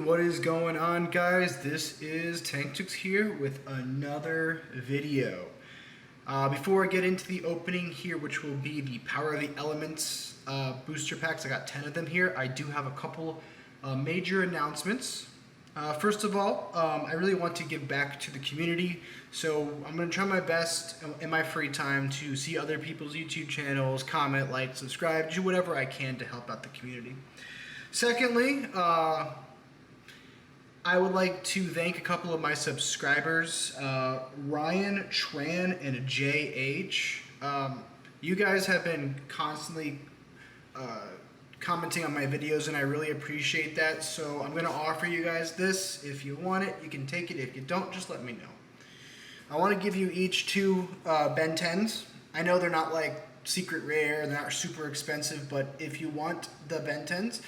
What is going on, guys? This is Tanctics here with another video. Before I get into the opening here, which will be the Power of the Elements booster packs, I got 10 of them here. I do have a couple major announcements. First of all, I really want to give back to the community, so I'm going to try my best in my free time to see other people's YouTube channels, comment, like, subscribe, do whatever I can to help out the community. Secondly, I would like to thank a couple of my subscribers, Ryan, Tran, and JH. You guys have been constantly commenting on my videos, and I really appreciate that. So I'm going to offer you guys this. If you want it, you can take it. If you don't, just let me know. I want to give you each two Ben 10s. I know they're not like secret rare, they're not super expensive, but if you want the Ben 10s,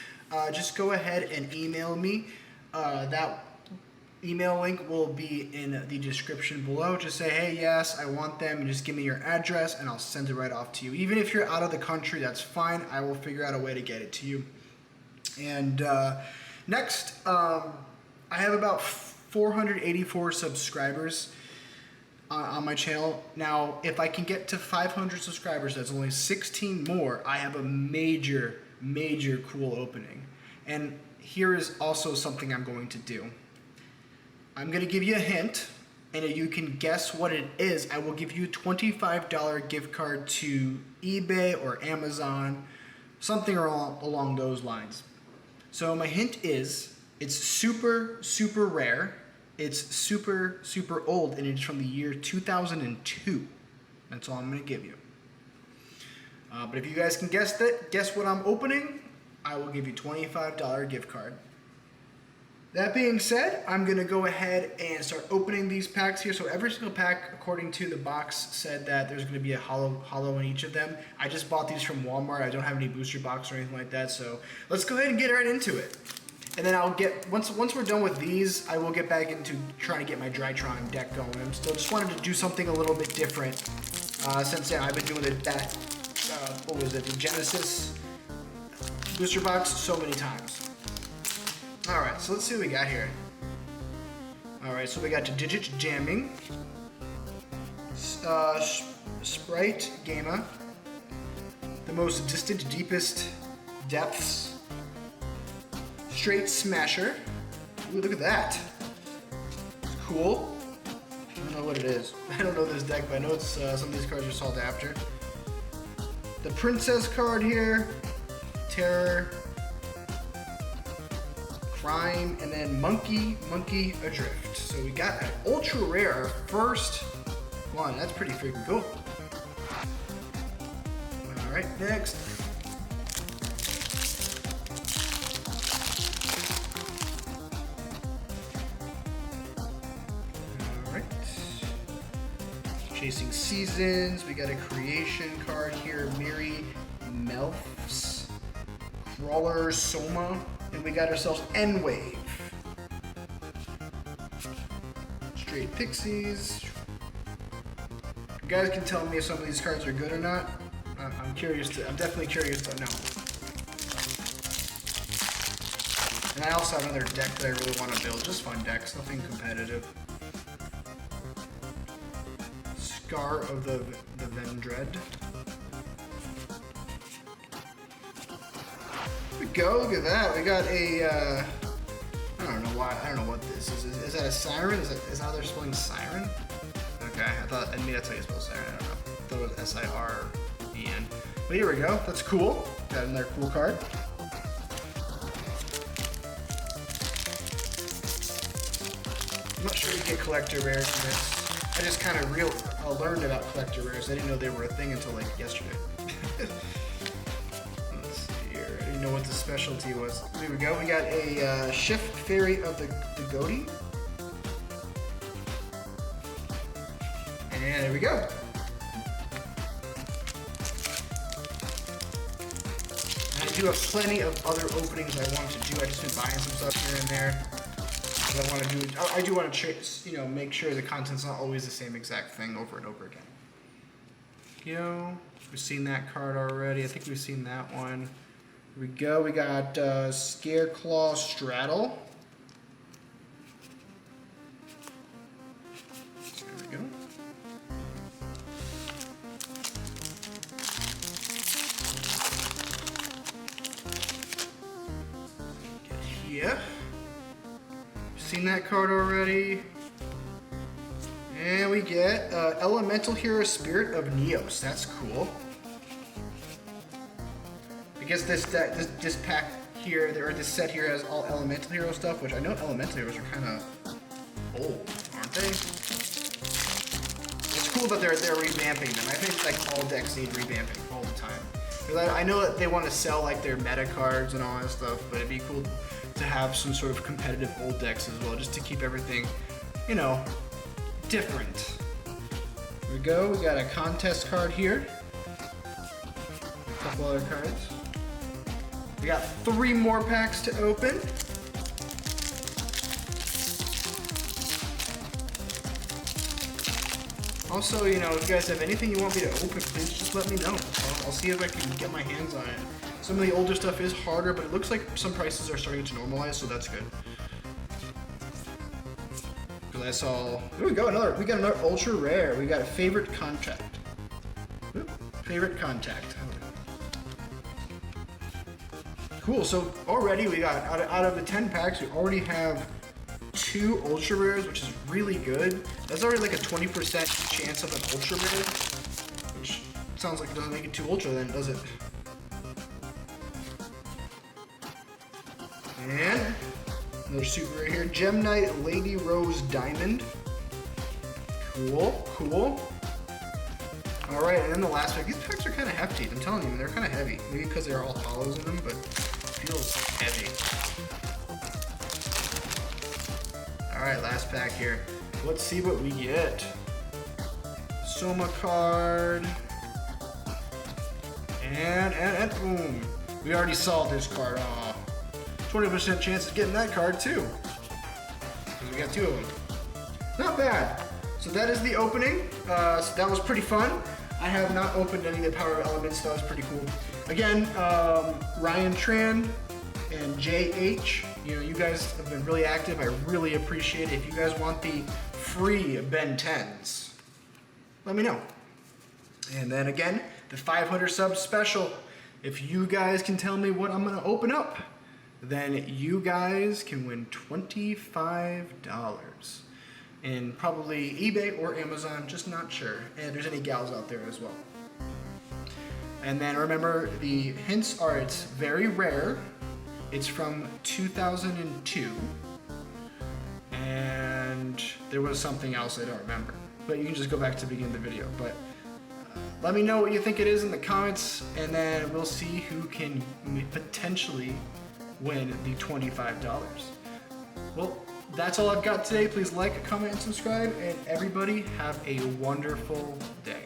just go ahead and email me. That email link will be in the description below. Just say, hey, yes, I want them, and just give me your address and I'll send it right off to you. Even if you're out of the country, that's fine. I will figure out a way to get it to you. And next, I have about 484 subscribers on my channel. Now, if I can get to 500 subscribers, that's only 16 more, I have a major cool opening. And here is also something I'm going to do. I'm going to give you a hint, and if you can guess what it is, I will give you a $25 gift card to eBay or Amazon, something along those lines. So my hint is, it's super rare, it's super old, and it's from the year 2002. That's all I'm going to give you. But if you guys can guess what I'm opening, I will give you a $25 gift card. That being said, I'm going to go ahead and start opening these packs here. So every single pack, according to the box, said that there's going to be a hollow in each of them. I just bought these from Walmart. I don't have any booster box or anything like that. So let's go ahead and get right into it. And then I'll get, once we're done with these, I will get back into trying to get my Drytron deck going. I'm still just wanted to do something a little bit different since I've been doing the Genesis booster box so many times. Alright, so let's see what we got here. Alright, so we got Digit Jamming, Sprite Gamma, The Most Distant Deepest Depths, Straight Smasher. Ooh, look at that. It's cool. I don't know what it is. I don't know this deck, but I know it's some of these cards are sought after. The Princess card here, Terror, Crime, and then Monkey Adrift. So we got an ultra rare, our first one. That's pretty freaking cool. Alright, next. Alright. Chasing Seasons. We got a creation card here. Miri Melfs. Crawler Soma. And we got ourselves N-Wave. Straight Pixies. You guys can tell me if some of these cards are good or not. I'm definitely curious to know. And I also have another deck that I really want to build. Just fun decks, nothing competitive. Scar of the Vendread. Go, look at that. We got a I don't know what this is. Is that a siren? Is that how they're spelling siren? Okay, maybe that's how you spell siren. I don't know. I thought it was S-I-R-E-N. But here we go. That's cool. Got another cool card. I'm not sure you get collector rares in this. I just kind of learned about collector rares. I didn't know they were a thing until like yesterday. Know what the specialty was. Here we go. We got a Shift Fairy of the Goatee. And there we go. And I do have plenty of other openings I want to do. I just been buying some stuff here and there. I do want to make sure the content's not always the same exact thing over and over again. We've seen that card already. I think we've seen that one. Here we go. We got Scareclaw Straddle. seen that card already. And we get Elemental Hero Spirit of Neos. That's cool. I guess this pack here, or this set here has all Elemental Hero stuff, which I know Elemental Heroes are kind of old, aren't they? It's cool that they're revamping them. I think like all decks need revamping all the time. Because I know that they want to sell like their meta cards and all that stuff, but it'd be cool to have some sort of competitive old decks as well, just to keep everything, you know, different. Here we go. We got a contest card here. A couple other cards. We got 3 more packs to open. Also, you know, if you guys have anything you want me to open, please just let me know. I'll see if I can get my hands on it. Some of the older stuff is harder, but it looks like some prices are starting to normalize, so that's good. Because I saw, here we go, we got another ultra rare. We got a favorite contact. Ooh, favorite contact. Cool, so already we got, out of the 10 packs, we already have 2 ultra rares, which is really good. That's already like a 20% chance of an ultra rare, which sounds like it doesn't make it too ultra then, does it? And another super rare here, Gem Knight Lady Rose Diamond. Cool, cool. All right, and then the last pack. These packs are kind of hefty. I'm telling you, they're kind of heavy. Maybe because they're all hollows in them, but it feels heavy. All right, last pack here. Let's see what we get. Soma card. And boom. We already saw this card. Aw. 20% chance of getting that card too. Because we got 2 of them. Not bad. So that is the opening. So that was pretty fun. I have not opened any of the Power of Elements, so that was pretty cool. Again, Ryan Tran and JH, you know, you guys have been really active. I really appreciate it. If you guys want the free Ben 10s, let me know. And then again, the 500 sub special. If you guys can tell me what I'm gonna open up, then you guys can win $25 in probably eBay or Amazon, just not sure. And if there's any gals out there as well. And then remember, the hints are it's very rare. It's from 2002. And there was something else I don't remember. But you can just go back to the beginning of the video. But let me know what you think it is in the comments, and then we'll see who can potentially win the $25. Well, that's all I've got today. Please like, comment, and subscribe, and everybody have a wonderful day.